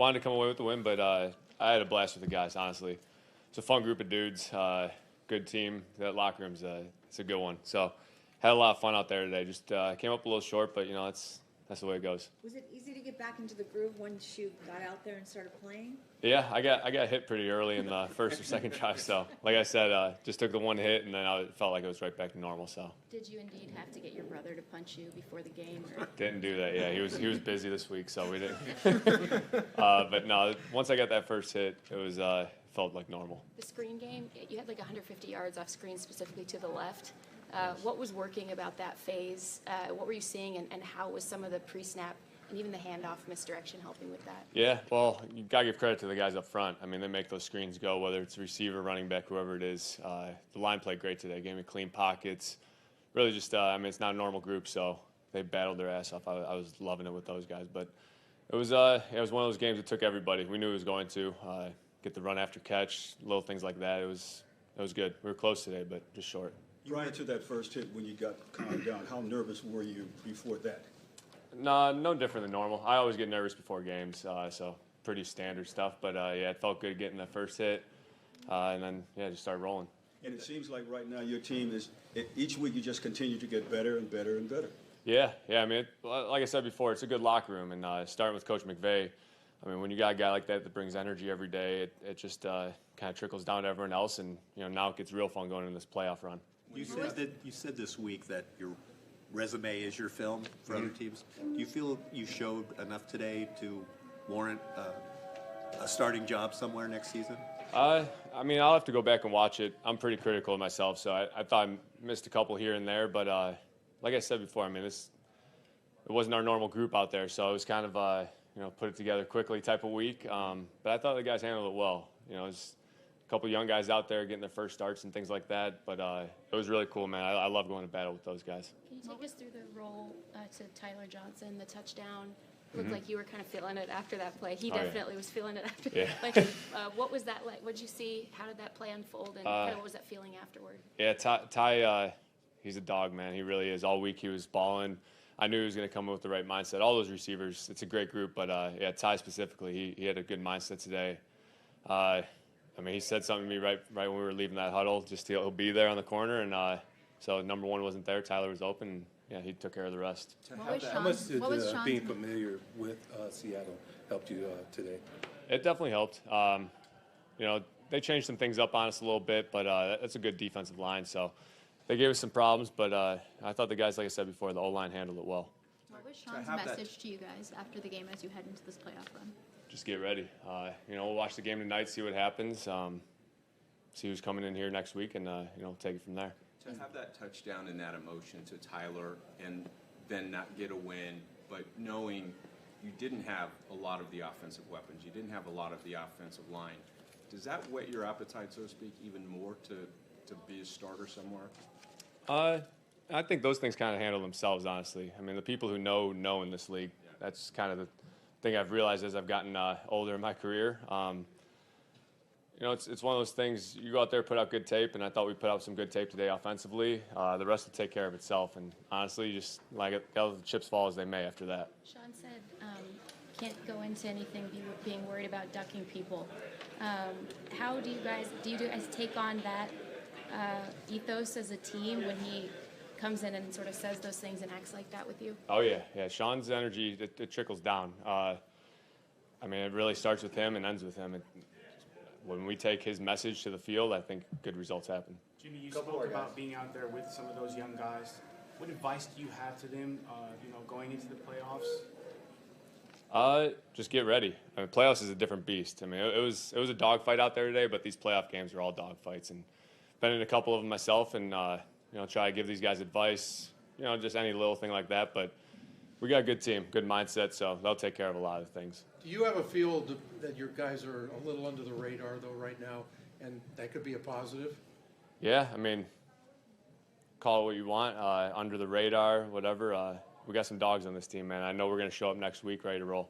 wanted to come away with the win, but I had a blast with the guys, honestly. It's a fun group of dudes, good team. That locker room's it's a good one. So had a lot of fun out there today. Just came up a little short, but, that's the way it goes. Was it easy to get back into the groove once you got out there and started playing? Yeah, I got hit pretty early in the first or second drive. So, like I said, just took the one hit, and then I felt like it was right back to normal. So. Did you indeed have to get your brother to punch you before the game? Or? Didn't do that. Yeah, he was busy this week, so we didn't. But no, once I got that first hit, it was felt like normal. The screen game, you had like 150 yards off screen, specifically to the left. What was working about that phase? What were you seeing, and how was some of the pre-snap and even the handoff misdirection helping with that? Yeah, well, you got to give credit to the guys up front. I mean, they make those screens go, whether it's receiver, running back, whoever it is. The line played great today. Gave me clean pockets. Really just, it's not a normal group, so they battled their ass off. I was loving it with those guys. But it was one of those games that took everybody. We knew it was going to get the run after catch, little things like that. It was good. We were close today, but just short. Prior to that first hit, when you got calmed down, how nervous were you before that? No different than normal. I always get nervous before games, so pretty standard stuff. But, it felt good getting that first hit, and then, just started rolling. And it seems like right now your team is, each week you just continue to get better and better and better. Yeah. I mean, like I said before, it's a good locker room, and starting with Coach McVay, I mean, when you got a guy like that brings energy every day, it just kind of trickles down to everyone else, and, now it gets real fun going into this playoff run. You said this week that your resume is your film for other teams. Do you feel you showed enough today to warrant a starting job somewhere next season? I mean, I'll have to go back and watch it. I'm pretty critical of myself, so I thought I missed a couple here and there. But like I said before, I mean, it wasn't our normal group out there, so it was kind of put it together quickly type of week. But I thought the guys handled it well. It was a couple young guys out there getting their first starts and things like that. But it was really cool, man. I love going to battle with those guys. Can you take us through the roll to Tyler Johnson, the touchdown? Looked like you were kind of feeling it after that play. He definitely was feeling it after that play. What was that like? What did you see? How did that play unfold? And kind of what was that feeling afterward? Yeah, Ty, he's a dog, man. He really is. All week he was balling. I knew he was going to come with the right mindset. All those receivers, it's a great group. But, Ty specifically, he had a good mindset today. I mean, he said something to me right when we were leaving that huddle. Just he'll be there on the corner. And so number one wasn't there. Tyler was open. And, he took care of the rest. How much did being familiar with Seattle help you today? It definitely helped. They changed some things up on us a little bit, but that's a good defensive line. So they gave us some problems, but I thought the guys, like I said before, the O-line handled it well. What was Sean's message to you guys after the game as you head into this playoff run? Just get ready. We'll watch the game tonight, see what happens, see who's coming in here next week, and take it from there. To have that touchdown and that emotion to Tyler and then not get a win, but knowing you didn't have a lot of the offensive weapons, you didn't have a lot of the offensive line, does that whet your appetite, so to speak, even more to be a starter somewhere? I think those things kind of handle themselves, honestly. I mean, the people who know in this league. That's kind of the thing I've realized as I've gotten older in my career. It's one of those things, you go out there, put out good tape, and I thought we put out some good tape today offensively. The rest will take care of itself, and honestly, just let the chips fall as they may after that. Sean said can't go into anything being worried about ducking people. How do you guys take on that ethos as a team when he comes in and sort of says those things and acts like that with you? Oh, yeah. Sean's energy, it trickles down. It really starts with him and ends with him. When we take his message to the field, I think good results happen. Jimmy, you spoke about being out there with some of those young guys. What advice do you have to them, going into the playoffs? Just get ready. Playoffs is a different beast. It was a dogfight out there today, but these playoff games are all dogfights. And been in a couple of them myself, and try to give these guys advice. Just any little thing like that. But we got a good team, good mindset, so they'll take care of a lot of things. Do you have a feel that your guys are a little under the radar, though, right now, and that could be a positive? Yeah, call it what you want, under the radar, whatever. We got some dogs on this team, man. I know we're going to show up next week ready to roll.